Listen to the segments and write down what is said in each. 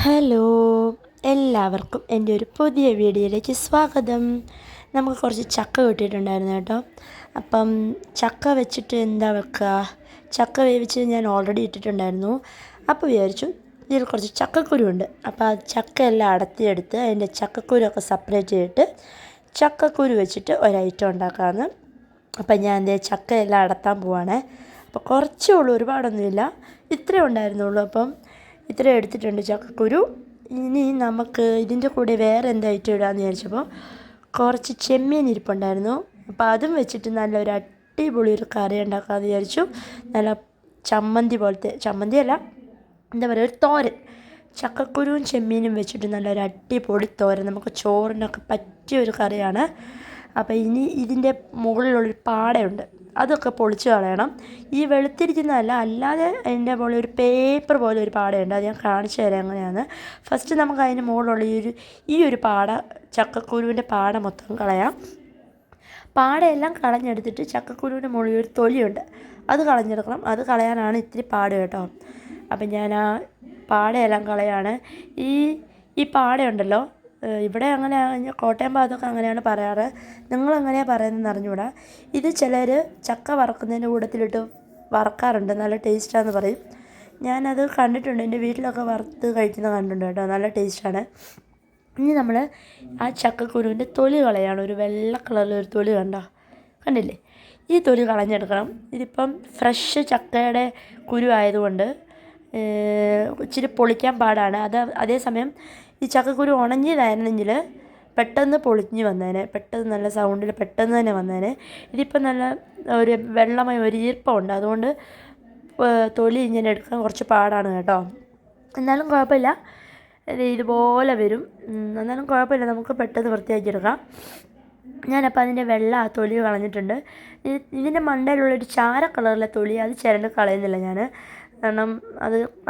Hello, എല്ലാവർക്കും എൻ്റെ ഒരു പുതിയ വീഡിയോയിലേക്ക് സ്വാഗതം. നമുക്ക് കുറച്ച് ചക്ക കിട്ടിയിട്ടുണ്ടായിരുന്നു കേട്ടോ. അപ്പം ചക്ക വെച്ചിട്ട് എന്താ വെക്കുക, ചക്ക വേവിച്ച് ഞാൻ ഓൾറെഡി ഇട്ടിട്ടുണ്ടായിരുന്നു. അപ്പോൾ വിചാരിച്ചു ഇതിൽ കുറച്ച് ചക്കക്കുരു ഉണ്ട്, അപ്പോൾ ആ ചക്ക എല്ലാം അടത്തിയെടുത്ത് അതിൻ്റെ ചക്കക്കുരുവൊക്കെ സെപ്പറേറ്റ് ചെയ്തിട്ട് ചക്കക്കുരു വെച്ചിട്ട് ഒരൈറ്റം ഉണ്ടാക്കാമെന്ന്. അപ്പം ഞാൻ എൻ്റെ ചക്ക എല്ലാം അടത്താൻ പോവാണേ. അപ്പോൾ കുറച്ചേ ഉള്ളൂ, ഒരുപാടൊന്നുമില്ല, ഇത്രയേ ഉണ്ടായിരുന്നുള്ളൂ. അപ്പം ഇത്രയും എടുത്തിട്ടുണ്ട് ചക്കക്കുരു. ഇനി നമുക്ക് ഇതിൻ്റെ കൂടെ വേറെ എന്താ ഐറ്റം ഇടാമെന്ന് വിചാരിച്ചപ്പോൾ കുറച്ച് ചെമ്മീൻ ഇരിപ്പുണ്ടായിരുന്നു. അപ്പോൾ അതും വെച്ചിട്ട് നല്ലൊരു അടിപൊളി ഒരു കറി ഉണ്ടാക്കാമെന്ന് വിചാരിച്ചു. നല്ല ചമ്മന്തി പോലത്തെ, ചമ്മന്തിയല്ല, എന്താ പറയുക, ഒരു തോരൻ. ചക്കക്കുരുവും ചെമ്മീനും വെച്ചിട്ട് നല്ലൊരു അടിപൊളി തോരൻ, നമുക്ക് ചോറിനൊക്കെ പറ്റിയ ഒരു കറിയാണ്. അപ്പോൾ ഇനി ഇതിൻ്റെ മുകളിലുള്ളൊരു പാടയുണ്ട്, അതൊക്കെ പൊളിച്ച് കളയണം. ഈ വെളുത്തിരിക്കുന്നതല്ല, അല്ലാതെ അതിൻ്റെ പോലെ ഒരു പേപ്പർ പോലെ ഒരു പാടയുണ്ട്, അത് ഞാൻ കാണിച്ചു തരാം എങ്ങനെയാണ്. ഫസ്റ്റ് നമുക്ക് അതിന് മുകളിലുള്ള ഈ ഒരു പാട, ചക്കക്കുരുവിൻ്റെ പാട മൊത്തം കളയാം. പാടയെല്ലാം കളഞ്ഞെടുത്തിട്ട് ചക്കക്കുരുവിൻ്റെ മുകളിൽ ഒരു തൊലിയുണ്ട്, അത് കളഞ്ഞെടുക്കണം. അത് കളയാനാണ് ഇത്തിരി പാട് കേട്ടോ. അപ്പം ഞാൻ ആ പാടയെല്ലാം കളയാണ്. ഈ പാടയുണ്ടല്ലോ, ഇവിടെ അങ്ങനെ, കോട്ടയം ഭാഗത്തൊക്കെ അങ്ങനെയാണ് പറയാറ്, നിങ്ങളെങ്ങനെയാണ് പറയുന്നതെന്ന് അറിഞ്ഞുകൂടാ. ഇത് ചിലർ ചക്ക വറക്കുന്നതിൻ്റെ കൂട്ടത്തിലിട്ട് വറക്കാറുണ്ട്, നല്ല ടേസ്റ്റാണെന്ന് പറയും. ഞാനത് കണ്ടിട്ടുണ്ട്, എൻ്റെ വീട്ടിലൊക്കെ വറുത്ത് കഴിക്കുന്നത് കണ്ടിട്ടുണ്ട് കേട്ടോ, നല്ല ടേസ്റ്റാണ്. ഇനി നമ്മൾ ആ ചക്കക്കുരുവിൻ്റെ തൊലി കളയാണ്. ഒരു വെള്ള കളറിലൊരു തൊലി കണ്ടില്ലേ, ഈ തൊലി കളഞ്ഞെടുക്കണം. ഇതിപ്പം ഫ്രഷ് ചക്കയുടെ കുരു ആയതുകൊണ്ട് ഇച്ചിരി പൊളിക്കാൻ പാടാണ്. അതേസമയം ഈ ചക്കക്കുരു ഉണങ്ങിയതായിരുന്നെങ്കിൽ പെട്ടെന്ന് പൊളിഞ്ഞ് വന്നേനെ, പെട്ടെന്ന് നല്ല സൗണ്ടിൽ പെട്ടെന്ന് തന്നെ വന്നേനെ. ഇതിപ്പം നല്ല ഒരു വെള്ളമയം, ഒരു ഈർപ്പമുണ്ട്, അതുകൊണ്ട് തൊലി ഇങ്ങനെ എടുക്കാൻ കുറച്ച് പാടാണ് കേട്ടോ. എന്നാലും കുഴപ്പമില്ല, ഇതുപോലെ വരും. എന്നാലും കുഴപ്പമില്ല, നമുക്ക് പെട്ടെന്ന് വൃത്തിയാക്കിയെടുക്കാം. ഞാനപ്പോൾ അതിൻ്റെ വെള്ള ആ തൊലി കളഞ്ഞിട്ടുണ്ട്. ഇതിൻ്റെ മണ്ടയിലുള്ളൊരു ചാര കളറിലെ തൊലി, അത് ചിരണ്ട് കളയുന്നില്ല ഞാൻ, കാരണം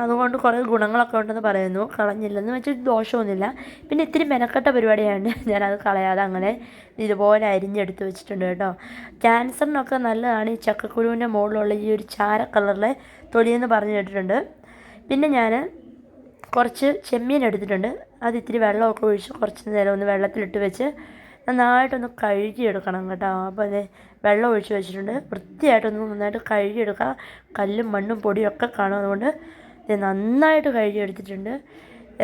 അതുകൊണ്ട് കുറേ ഗുണങ്ങളൊക്കെ ഉണ്ടെന്ന് പറയുന്നു. കളഞ്ഞില്ലെന്ന് വെച്ചിട്ട് ദോഷമൊന്നുമില്ല. പിന്നെ ഇത്തിരി മെനക്കെട്ട പരിപാടിയാണ്, ഞാനത് കളയാതെ അങ്ങനെ ഇതുപോലെ അരിഞ്ഞെടുത്ത് വെച്ചിട്ടുണ്ട് കേട്ടോ. ക്യാൻസറിനൊക്കെ നല്ലതാണ് ഈ ചക്കക്കുരുവിൻ്റെ മുകളിലുള്ള ഈ ഒരു ചാര കളറിലെ തൊലിയെന്ന് പറഞ്ഞു കേട്ടിട്ടുണ്ട്. പിന്നെ ഞാൻ കുറച്ച് ചെമ്മീൻ എടുത്തിട്ടുണ്ട്, അത് ഇത്തിരി വെള്ളമൊക്കെ ഒഴിച്ച് കുറച്ച് നേരം ഒന്ന് വെള്ളത്തിലിട്ട് വെച്ച് നന്നായിട്ടൊന്ന് കഴുകിയെടുക്കണം കേട്ടോ. അപ്പോൾ അത് വെള്ളം ഒഴിച്ച് വെച്ചിട്ടുണ്ട്, വൃത്തിയായിട്ടൊന്ന് നന്നായിട്ട് കഴുകിയെടുക്കുക. കല്ലും മണ്ണും പൊടിയൊക്കെ കാണും, അതുകൊണ്ട് ഇത് നന്നായിട്ട് കഴുകിയെടുത്തിട്ടുണ്ട്.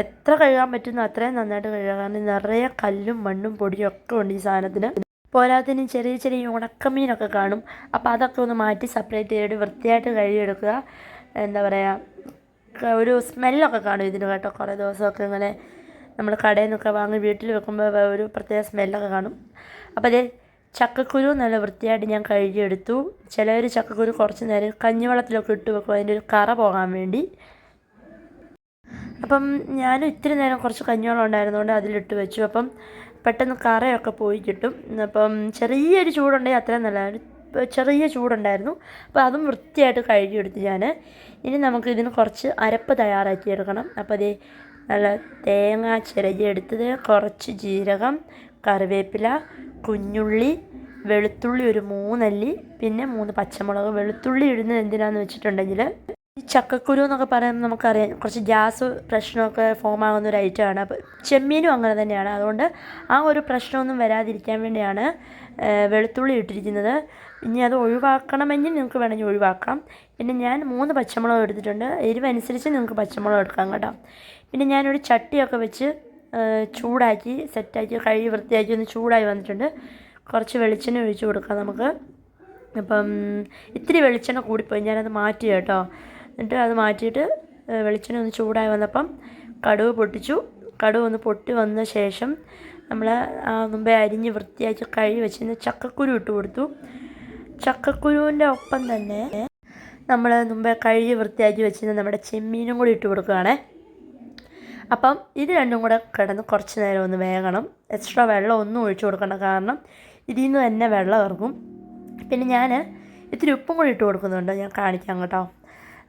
എത്ര കഴുകാൻ പറ്റുന്നോ അത്രയും നന്നായിട്ട് കഴുകുക, കാരണം നിറയെ കല്ലും മണ്ണും പൊടിയും ഒക്കെ ഉണ്ട് ഈ സാധനത്തിന്. പോരാത്തതിന് ചെറിയ ചെറിയ ഉണക്കമീനൊക്കെ കാണും, അപ്പോൾ അതൊക്കെ ഒന്ന് മാറ്റി സെപ്പറേറ്റ് ചെയ്തിട്ട് വൃത്തിയായിട്ട് കഴുകിയെടുക്കുക. എന്താ പറയുക, ഒരു സ്മെല്ലൊക്കെ കാണും ഇതിന് കേട്ടോ. കുറേ ദിവസമൊക്കെ ഇങ്ങനെ നമ്മൾ കടയിൽ നിന്നൊക്കെ വാങ്ങി വീട്ടിൽ വെക്കുമ്പോൾ ഒരു പ്രത്യേക സ്മെല്ലൊക്കെ കാണും. അപ്പോൾ അതേ ചക്കക്കുരു നല്ല വൃത്തിയായിട്ട് ഞാൻ കഴുകിയെടുത്തു. ചിലർ ചക്കക്കുരു കുറച്ച് നേരം കഞ്ഞിവെള്ളത്തിലൊക്കെ ഇട്ട് വെക്കും, അതിൻ്റെ ഒരു കറ പോകാൻ വേണ്ടി. അപ്പം ഞാനും ഇത്തിരി നേരം കുറച്ച് കഞ്ഞിവെള്ളം ഉണ്ടായിരുന്നുകൊണ്ട് അതിലിട്ട് വെച്ചു. അപ്പം പെട്ടെന്ന് കറയൊക്കെ പോയി കിട്ടും. അപ്പം ചെറിയൊരു ചൂടുണ്ടെങ്കിൽ അത്രയും നല്ലതാണ്. ചെറിയ ചൂടുണ്ടായിരുന്നു, അപ്പോൾ അതും വൃത്തിയായിട്ട് കഴുകിയെടുത്ത് ഞാൻ. ഇനി നമുക്ക് ഇതിന് കുറച്ച് അരപ്പ് തയ്യാറാക്കിയെടുക്കണം. അപ്പോൾ അതേ നല്ല തേങ്ങ ചിരകിയെടുത്തത്, കുറച്ച് ജീരകം, കറിവേപ്പില, കുഞ്ഞുള്ളി, വെളുത്തുള്ളി ഒരു 3 അല്ലി, പിന്നെ 3 പച്ചമുളക്. വെളുത്തുള്ളി ഇടുന്നത് എന്തിനാന്ന് വെച്ചിട്ടുണ്ടെങ്കിൽ ഈ ചക്കക്കുരു എന്നൊക്കെ പറയുമ്പോൾ നമുക്കറിയാം കുറച്ച് ഗ്യാസ് പ്രശ്നമൊക്കെ ഫോം ആകുന്ന ഒരു ഐറ്റമാണ്. അപ്പോൾ ചെമ്മീനും അങ്ങനെ തന്നെയാണ്, അതുകൊണ്ട് ആ ഒരു പ്രശ്നമൊന്നും വരാതിരിക്കാൻ വേണ്ടിയാണ് വെളുത്തുള്ളി ഇട്ടിരിക്കുന്നത്. ഇനി അത് ഒഴിവാക്കണമെങ്കിൽ നിങ്ങൾക്ക് വേണമെങ്കിൽ ഒഴിവാക്കാം. പിന്നെ ഞാൻ 3 പച്ചമുളക് എടുത്തിട്ടുണ്ട്, എരിവനുസരിച്ച് നിങ്ങൾക്ക് പച്ചമുളക് എടുക്കാം കേട്ടോ. പിന്നെ ഞാനൊരു ചട്ടിയൊക്കെ വെച്ച് ചൂടാക്കി സെറ്റാക്കി കഴുകി വൃത്തിയാക്കി ഒന്ന് ചൂടായി വന്നിട്ടുണ്ട്. കുറച്ച് വെളിച്ചെണ്ണ ഒഴിച്ച് കൊടുക്കാം നമുക്ക്. അപ്പം ഇത്തിരി വെളിച്ചെണ്ണ കൂടിപ്പോയി, ഞാനത് മാറ്റി കേട്ടോ. എന്നിട്ട് അത് മാറ്റിയിട്ട് വെളിച്ചെണ്ണ ഒന്ന് ചൂടായി വന്നപ്പം കടുക് പൊട്ടിച്ചു. കടുക് ഒന്ന് പൊട്ടി വന്ന ശേഷം നമ്മൾ മുമ്പേ അരിഞ്ഞ് വൃത്തിയാക്കി കഴുകി വെച്ചിരുന്ന ചക്കക്കുരു ഇട്ട് കൊടുത്തു. ചക്കക്കുരുവിൻ്റെ ഒപ്പം തന്നെ നമ്മൾ മുമ്പേ കഴുകി വൃത്തിയാക്കി വെച്ചിരുന്ന നമ്മുടെ ചെമ്മീനും കൂടി ഇട്ട് കൊടുക്കുകയാണേ. അപ്പം ഇത് രണ്ടും കൂടെ കിടന്ന് കുറച്ച് നേരം ഒന്ന് വേകണം. എക്സ്ട്രാ വെള്ളം ഒന്നും ഒഴിച്ചു കൊടുക്കണം, കാരണം ഇതിൽ നിന്ന് തന്നെ വെള്ളം ഇറങ്ങും. പിന്നെ ഞാൻ ഇത്തിരി ഉപ്പും കൂടി ഇട്ട് കൊടുക്കുന്നുണ്ട്, ഞാൻ കാണിക്കാം കേട്ടോ.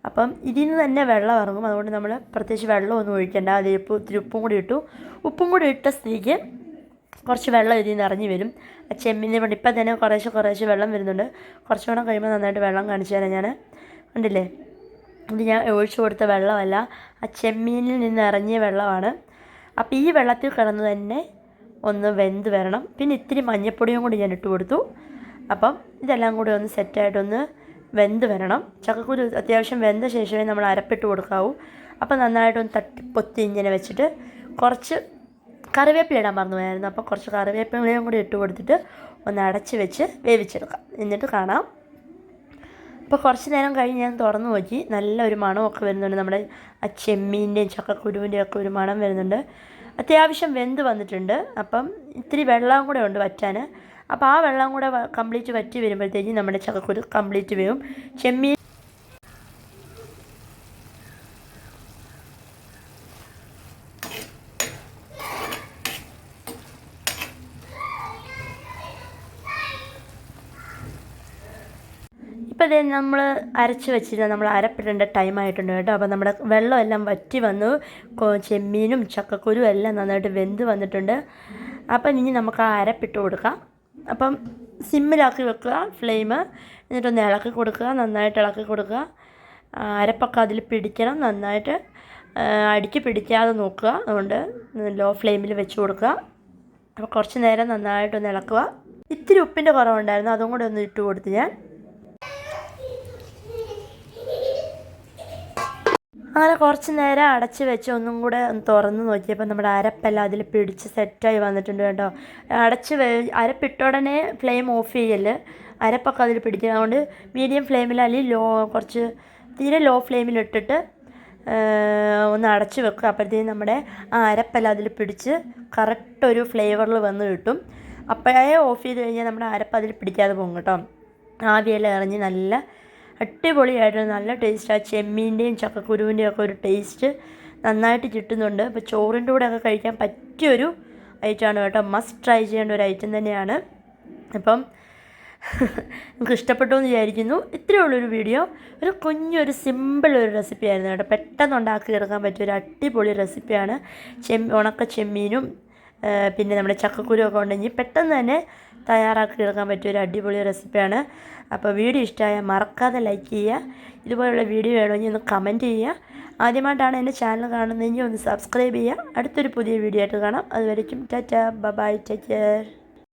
അപ്പം ഇതിൽ നിന്ന് തന്നെ വെള്ളം ഇറങ്ങും, അതുകൊണ്ട് നമ്മൾ പ്രത്യേകിച്ച് വെള്ളമൊന്നും ഒഴിക്കേണ്ട. അത് ഇത്തിരി ഉപ്പും കൂടി ഇട്ടു. ഉപ്പും കൂടി ഇട്ട സ്ഥിതിക്ക് കുറച്ച് വെള്ളം ഇതിൽ നിന്ന് ഇറങ്ങി വരും. ചെമ്മീൻ്റെ വേണ്ടി ഇപ്പം തന്നെ കുറേശ്ശെ വെള്ളം വരുന്നുണ്ട്. കുറച്ചുകൂടെ കഴിയുമ്പോൾ നന്നായിട്ട് വെള്ളം കാണിച്ചു തരാം ഞാൻ. കണ്ടില്ലേ, ഇത് ഞാൻ ഒഴിച്ചു കൊടുത്ത വെള്ളമല്ല, ആ ചെമ്മീനിൽ നിന്ന് ഇറങ്ങിയ വെള്ളമാണ്. അപ്പോൾ ഈ വെള്ളത്തിൽ കിടന്ന് തന്നെ ഒന്ന് വെന്ത് വരണം. പിന്നെ ഇത്തിരി മഞ്ഞൾപ്പൊടിയും കൂടി ഞാൻ ഇട്ട് കൊടുത്തു. അപ്പം ഇതെല്ലാം കൂടി ഒന്ന് സെറ്റായിട്ടൊന്ന് വെന്ത് വരണം. ചക്കക്കുരു അത്യാവശ്യം വെന്ത ശേഷമേ നമ്മൾ അരപ്പിട്ട് കൊടുക്കാവൂ. അപ്പോൾ നന്നായിട്ടൊന്ന് തട്ടിപ്പൊത്തി ഇങ്ങനെ വെച്ചിട്ട് കുറച്ച് കറിവേപ്പില ഇടാൻ മറന്നു പോയായിരുന്നു. അപ്പോൾ കുറച്ച് കറിവേപ്പിലയും കൂടി ഇട്ട് കൊടുത്തിട്ട് ഒന്ന് അടച്ച് വെച്ച് വേവിച്ചെടുക്കാം. എന്നിട്ട് കാണാം. അപ്പോൾ കുറച്ച് നേരം കഴിഞ്ഞ് ഞാൻ തുറന്നു നോക്കി. നല്ലൊരു മണമൊക്കെ വരുന്നുണ്ട്. നമ്മുടെ ആ ചെമ്മീൻ്റെയും ചക്കക്കുരുവിൻ്റെയും ഒക്കെ ഒരു മണം വരുന്നുണ്ട്. അത്യാവശ്യം വെന്ത് വന്നിട്ടുണ്ട്. അപ്പം ഇത്തിരി വെള്ളം കൂടെ ഉണ്ട് വറ്റാൻ. അപ്പോൾ ആ വെള്ളം കൂടെ കംപ്ലീറ്റ് വറ്റി വരുമ്പോഴത്തേക്കും നമ്മുടെ ചക്കക്കുരു കംപ്ലീറ്റ് വേവും. ചെമ്മീൻ ഇപ്പോൾ ഇതേ നമ്മൾ അരച്ച് വെച്ചിട്ട് നമ്മൾ അരപ്പിടേണ്ട ടൈം ആയിട്ടുണ്ട് കേട്ടോ. അപ്പോൾ നമ്മുടെ വെള്ളമെല്ലാം വറ്റി വന്നു. ചെമ്മീനും ചക്കക്കുരും എല്ലാം നന്നായിട്ട് വെന്ത് വന്നിട്ടുണ്ട്. അപ്പം ഇനി നമുക്ക് ആ അരപ്പിട്ട് കൊടുക്കാം. അപ്പം സിമ്മിലാക്കി വെക്കുക ഫ്ലെയിം. എന്നിട്ടൊന്ന് ഇളക്കി കൊടുക്കുക, നന്നായിട്ട് ഇളക്കി കൊടുക്കുക. അരപ്പൊക്കെ അതിൽ പിടിക്കണം നന്നായിട്ട്. അടിക്ക് പിടിക്കാതെ നോക്കുക. അതുകൊണ്ട് ലോ ഫ്ലെയിമിൽ വെച്ച് കൊടുക്കുക. അപ്പോൾ കുറച്ച് നേരം നന്നായിട്ടൊന്ന് ഇളക്കുക. ഇത്തിരി ഉപ്പിൻ്റെ കുറവുണ്ടായിരുന്നു, അതും കൂടെ ഒന്ന് ഇട്ട് കൊടുത്ത് ഞാൻ. അങ്ങനെ കുറച്ച് നേരം അടച്ച് വെച്ച് ഒന്നും കൂടെ ഒന്ന് തുറന്ന് നോക്കിയപ്പോൾ നമ്മുടെ അരപ്പെല്ലാം അതിൽ പിടിച്ച് സെറ്റായി വന്നിട്ടുണ്ട് കേട്ടോ. അരപ്പിട്ട ഉടനെ ഫ്ലെയിം ഓഫ് ചെയ്യല്. അരപ്പൊക്കെ അതിൽ പിടിക്കുക. അതുകൊണ്ട് മീഡിയം ഫ്ലെയിമിൽ അല്ലെങ്കിൽ കുറച്ച് തീരെ ലോ ഫ്ലെയിമിലിട്ടിട്ട് ഒന്ന് അടച്ച് വെക്കുക. അപ്പോഴത്തേക്കും നമ്മുടെ ആ അരപ്പെല്ലാം അതിൽ പിടിച്ച് കറക്റ്റ് ഒരു ഫ്ലേവറിൽ വന്ന് കിട്ടും. അപ്പോഴേ ഓഫ് ചെയ്ത് കഴിഞ്ഞാൽ നമ്മുടെ അരപ്പ് അതിൽ പിടിക്കാതെ പോകും കേട്ടോ. ആവിയെല്ലാം ഇറങ്ങി നല്ല അടിപൊളിയായിട്ട് നല്ല ടേസ്റ്റ്. ആ ചെമ്മീൻ്റെയും ചക്കക്കുരുവിൻ്റെയും ഒക്കെ ഒരു ടേസ്റ്റ് നന്നായിട്ട് കിട്ടുന്നുണ്ട്. അപ്പോൾ ചോറിൻ്റെ കൂടെ ഒക്കെ കഴിക്കാൻ പറ്റിയൊരു ഐറ്റമാണ് കേട്ടോ. മസ്റ്റ് ട്രൈ ചെയ്യേണ്ട ഒരു ഐറ്റം തന്നെയാണ്. അപ്പം നിങ്ങൾക്ക് ഇഷ്ടപ്പെട്ടു എന്ന് വിചാരിക്കുന്നു. ഇത്രയേ ഉള്ളൊരു വീഡിയോ. ഒരു കുഞ്ഞൊരു സിമ്പിൾ ഒരു റെസിപ്പി ആയിരുന്നു കേട്ടോ. പെട്ടെന്ന് ഉണ്ടാക്കി എടുക്കാൻ പറ്റിയ ഒരു അടിപൊളി റെസിപ്പിയാണ്. ഉണക്ക ചെമ്മീനും പിന്നെ നമ്മുടെ ചക്കക്കുരുവൊക്കെ ഉണ്ടെങ്കിൽ പെട്ടെന്ന് തന്നെ തയ്യാറാക്കി എടുക്കാൻ പറ്റിയ ഒരു അടിപൊളി റെസിപ്പിയാണ്. അപ്പോൾ വീഡിയോ ഇഷ്ടമായാൽ മറക്കാതെ ലൈക്ക് ചെയ്യുക. ഇതുപോലുള്ള വീഡിയോ വേണമെങ്കിൽ ഒന്ന് കമൻറ്റ് ചെയ്യുക. ആദ്യമായിട്ടാണ് എൻ്റെ ചാനൽ കാണുന്നതെങ്കിൽ ഒന്ന് സബ്സ്ക്രൈബ് ചെയ്യുക. അടുത്തൊരു പുതിയ വീഡിയോ ആയിട്ട് കാണാം. അതുവരേക്കും ടാറ്റാ ബൈ, ടേക്ക് കെയർ.